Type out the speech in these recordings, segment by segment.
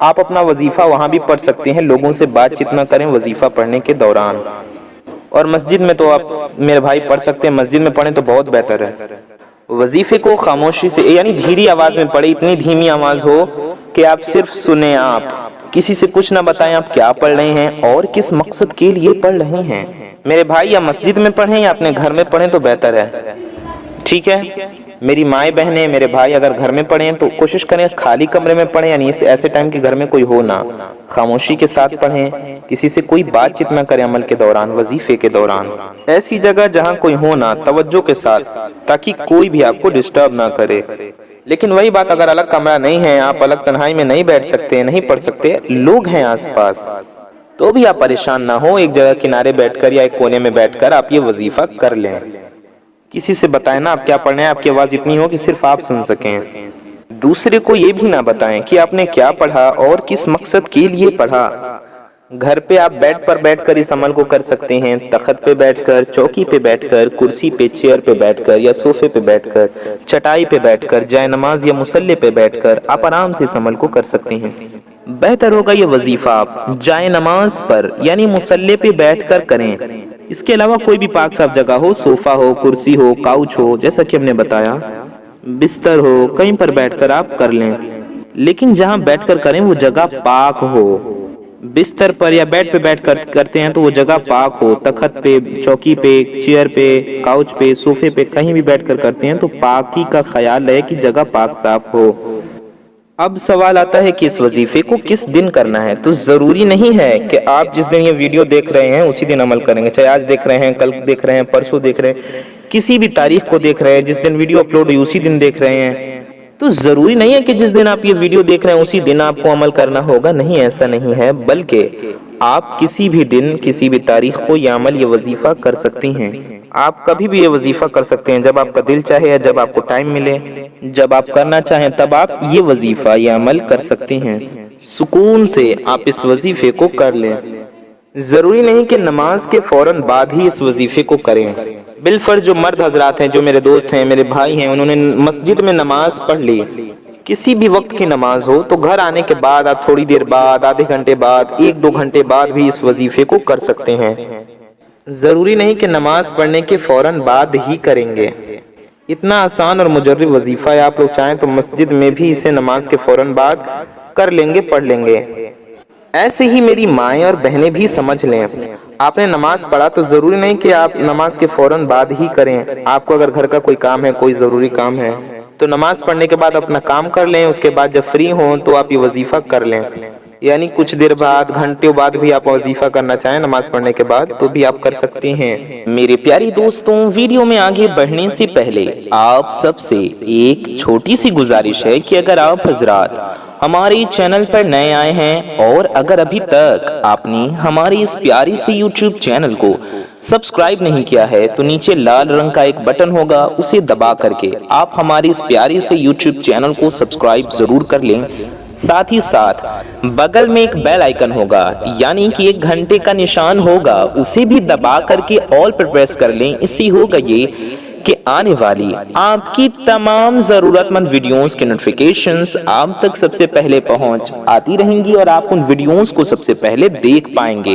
آپ اپنا وظیفہ وہاں بھی پڑھ سکتے ہیں، لوگوں سے بات چیت نہ کریں وظیفہ پڑھنے کے دوران۔ اور مسجد میں تو آپ میرے بھائی پڑھ سکتے ہیں، مسجد میں پڑھیں تو بہت بہتر ہے۔ وظیفے کو خاموشی سے یعنی دھیری آواز میں پڑھیں، اتنی دھیمی آواز ہو کہ آپ صرف سنیں، آپ کسی سے کچھ نہ بتائیں آپ کیا پڑھ رہے ہیں اور کس مقصد کے لیے پڑھ رہے ہیں۔ میرے بھائی یا مسجد میں پڑھیں یا اپنے گھر میں پڑھیں تو بہتر ہے، ٹھیک ہے؟ میری مائیں بہنیں میرے بھائی اگر گھر میں پڑھیں تو کوشش کریں خالی کمرے میں پڑھیں، یعنی ایسے ٹائم کہ گھر میں کوئی ہو نہ، خاموشی کے ساتھ پڑھیں، کسی سے کوئی بات چیت نہ کریں عمل کے دوران، وظیفے کے دوران، ایسی جگہ جہاں کوئی ہو نہ، توجہ کے ساتھ، تاکہ کوئی بھی آپ کو ڈسٹرب نہ کرے۔ لیکن وہی بات اگر الگ کمرہ نہیں ہے، آپ الگ تنہائی میں نہیں بیٹھ سکتے، نہیں پڑھ سکتے، لوگ ہیں آس پاس، تو بھی آپ پریشان نہ ہو، ایک جگہ کنارے بیٹھ کر یا ایک کونے میں بیٹھ کر آپ یہ وظیفہ کر لیں۔ کسی سے بتائیں نا آپ کیا پڑھنا ہے، آپ کی آواز اتنی ہو کہ صرف آپ سن سکیں۔ دوسرے کو یہ بھی نہ بتائیں کہ آپ نے کیا پڑھا اور کس مقصد کے لیے پڑھا۔ گھر پہ آپ بیڈ پر بیٹھ کر اس عمل کو کر سکتے ہیں، تخت پہ بیٹھ کر، چوکی پہ بیٹھ کر، کرسی پہ، چیئر پہ بیٹھ کر یا صوفے پہ بیٹھ کر، چٹائی پہ بیٹھ کر، جائے نماز یا مصلی پہ بیٹھ کر آپ آرام سے اس عمل کو کر سکتے ہیں۔ بہتر ہوگا یہ وظیفہ آپ جائے نماز پر یعنی مصلی پہ بیٹھ کر کریں۔ اس کے علاوہ کوئی بھی پاک صاف جگہ ہو، صوفہ ہو، کرسی ہو، کاؤچ ہو، جیسا کہ ہم نے بتایا، بستر ہو، کہیں پر بیٹھ کر آپ کر لیں، لیکن جہاں بیٹھ کر کریں وہ جگہ پاک ہو۔ بستر پر یا بیڈ پہ بیٹھ کر کرتے ہیں تو وہ جگہ پاک ہو، تخت پہ، چوکی پہ، چیئر پہ، کاؤچ پہ، صوفے پہ، کہیں بھی بیٹھ کر کرتے ہیں تو پاکی کا خیال رہے کہ جگہ پاک صاف ہو۔ اب سوال آتا ہے کہ اس وظیفے کو کس دن کرنا ہے، تو ضروری نہیں ہے کہ آپ جس دن یہ ویڈیو دیکھ رہے ہیں اسی دن عمل کریں گے، چاہے آج دیکھ رہے ہیں، کل دیکھ رہے ہیں، پرسوں دیکھ رہے ہیں، کسی بھی تاریخ کو دیکھ رہے ہیں، جس دن ویڈیو اپلوڈ ہوئی اسی دن دیکھ رہے ہیں، تو ضروری نہیں ہے کہ جس دن آپ یہ ویڈیو دیکھ رہے ہیں اسی دن آپ کو عمل کرنا ہوگا، نہیں ایسا نہیں ہے، بلکہ آپ کسی بھی دن، کسی بھی تاریخ کو یہ عمل، یہ وظیفہ کر سکتی ہیں۔ آپ کبھی بھی یہ وظیفہ کر سکتے ہیں، جب آپ کا دل چاہے یا جب آپ کو ٹائم ملے، جب آپ کرنا چاہیں تب آپ یہ وظیفہ، یہ عمل کر سکتے ہیں۔ سکون سے آپ اس وظیفے کو کر لیں۔ ضروری نہیں کہ نماز کے فوراً بعد ہی اس وظیفے کو کریں۔ بالفرض جو مرد حضرات ہیں، جو میرے دوست ہیں، میرے بھائی ہیں، انہوں نے مسجد میں نماز پڑھ لی، کسی بھی وقت کی نماز ہو، تو گھر آنے کے بعد آپ تھوڑی دیر بعد، آدھے گھنٹے بعد، 1-2 گھنٹے بعد بھی اس وظیفے کو کر سکتے ہیں۔ ضروری نہیں کہ نماز پڑھنے کے فوراً بعد ہی کریں گے۔ اتنا آسان اور مجرب وظیفہ ہے، آپ لوگ چاہیں تو مسجد میں بھی اسے نماز کے فوراً بعد کر لیں گے، پڑھ لیں گے۔ ایسے ہی میری مائیں اور بہنیں بھی سمجھ لیں، آپ نے نماز پڑھا تو ضروری نہیں کہ آپ نماز کے فوراً بعد ہی کریں۔ آپ کو اگر گھر کا کوئی کام ہے، کوئی ضروری کام ہے، تو نماز پڑھنے کے بعد اپنا کام کر لیں، اس کے بعد جب فری ہوں تو آپ یہ وظیفہ کر لیں، یعنی کچھ دیر بعد، گھنٹوں بعد بھی آپ وظیفہ کرنا چاہیں نماز پڑھنے کے بعد تو بھی آپ کر سکتے ہیں۔ میرے پیارے دوستوں، ویڈیو میں آگے بڑھنے سے پہلے آپ سب سے ایک چھوٹی سی گزارش ہے کہ اگر آپ حضرات ہمارے چینل پر نئے آئے ہیں اور اگر ابھی تک آپ نے ہماری اس پیاری سے یوٹیوب چینل کو سبسکرائب نہیں کیا ہے تو نیچے لال رنگ کا ایک بٹن ہوگا، اسے دبا کر کے آپ ہماری اس پیاری سے یوٹیوب چینل کو سبسکرائب ضرور کر لیں۔ ساتھ ہی ساتھ بغل میں ایک بیل آئیکن ہوگا، یعنی کہ ایک گھنٹے کا نشان ہوگا، اسے بھی دبا کر کے آل پر پریس کر لیں۔ اس سے ہوگا یہ کہ آنے والی آپ کی تمام ضرورت مند ویڈیوز کے نوٹیفیکیشنز آپ تک سب سے پہلے پہنچ آتی رہیں گی اور آپ ان ویڈیوز کو سب سے پہلے دیکھ پائیں گے۔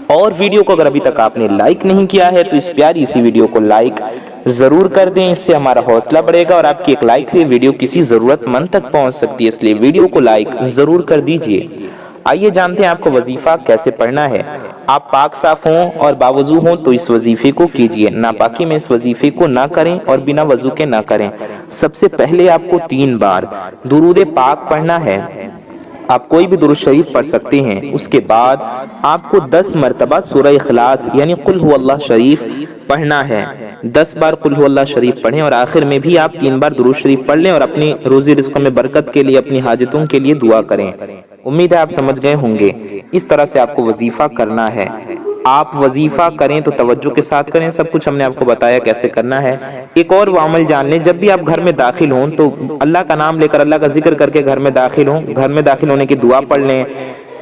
اور ویڈیو کو اگر ابھی تک آپ نے لائک نہیں کیا ہے تو اس پیاری سی ویڈیو کو لائک ضرور کر دیں، اس سے ہمارا حوصلہ بڑھے گا اور آپ کی ایک لائک سے ویڈیو کسی ضرورت مند تک پہنچ سکتی ہے، اس لیے ویڈیو کو لائک ضرور کر دیجئے۔ آئیے جانتے ہیں آپ کو وظیفہ کیسے پڑھنا ہے۔ آپ پاک صاف ہوں اور باوضو ہوں تو اس وظیفے کو کیجئے، ناپاکی میں اس وظیفے کو نہ کریں اور بنا وضو کے نہ کریں۔ سب سے پہلے آپ کو 3 بار درود پاک پڑھنا ہے، آپ کوئی بھی درود شریف پڑھ سکتے ہیں۔ اس کے بعد آپ کو 10 مرتبہ سورہ اخلاص یعنی قل هو اللہ شریف پڑھنا ہے، 10 بار قل هو اللہ شریف پڑھیں اور آخر میں بھی آپ 3 بار درود شریف پڑھ لیں اور اپنی روزی رزق میں برکت کے لیے، اپنی حاجتوں کے لیے دعا کریں۔ امید ہے آپ سمجھ گئے ہوں گے، اس طرح سے آپ کو وظیفہ کرنا ہے۔ آپ وظیفہ کریں تو توجہ کے ساتھ کریں، سب کچھ ہم نے آپ کو بتایا کیسے کرنا ہے۔ ایک اور وہ عمل جان لیں، جب بھی آپ گھر میں داخل ہوں تو اللہ کا نام لے کر، اللہ کا ذکر کر کے گھر میں داخل ہوں، گھر میں داخل ہونے کی دعا پڑھ لیں۔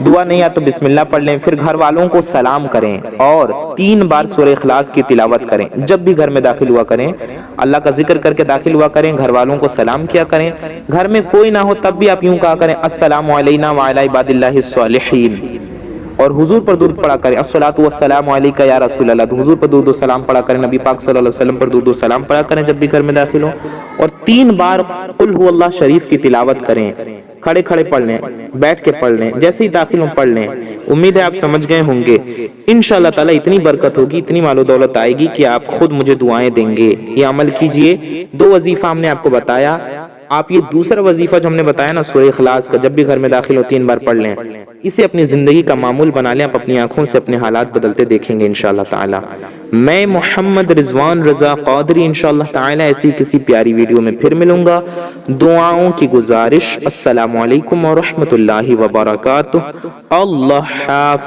دعا نہیں آ تو بسم اللہ پڑھ لیں، پھر گھر والوں کو سلام کریں اور 3 بار سورہ اخلاص کی تلاوت کریں۔ جب بھی گھر میں داخل ہوا کریں اللہ کا ذکر کر کے داخل ہوا کریں، گھر والوں کو سلام کیا کریں۔ گھر میں کوئی نہ ہو تب بھی آپ یوں کہا کریں السلام علینا وعلی عباد اللہ الصالحین، اور حضور پر درود پڑھا کریں الصلاۃ والسلام علیک یا رسول اللہ، تو حضور پر درود و سلام پڑھا کریں، نبی پاک صلی اللہ علیہ وسلم پر درود و سلام پڑھا کریں جب بھی گھر میں داخل ہو، اور 3 بار قل هو اللہ شریف کی تلاوت کریں۔ کھڑے کھڑے پڑھ لیں، بیٹھ کے پڑھ لیں، جیسے ہی داخل ہوں پڑھ لیں۔ امید ہے آپ سمجھ گئے ہوں گے۔ انشاءاللہ تعالی اتنی برکت ہوگی، اتنی مال و دولت آئے گی کہ آپ خود مجھے دعائیں دیں گے۔ یہ عمل کیجئے۔ 2 وظیفہ ہم نے آپ کو بتایا، آپ یہ دوسرا وظیفہ جو ہم نے بتایا نا سورہ اخلاص کا، جب بھی گھر میں داخل ہو 3 بار پڑھ لیں، اسے اپنی زندگی کا معمول بنا لیں، آپ اپنی آنکھوں سے اپنے حالات بدلتے دیکھیں گے انشاءاللہ تعالی۔ میں محمد رضوان رضا قادری انشاءاللہ تعالی ایسی کسی پیاری ویڈیو میں پھر ملوں گا۔ دعاؤں کی گزارش، السلام علیکم ورحمۃ اللہ وبرکاتہ۔ اللہ حافظ۔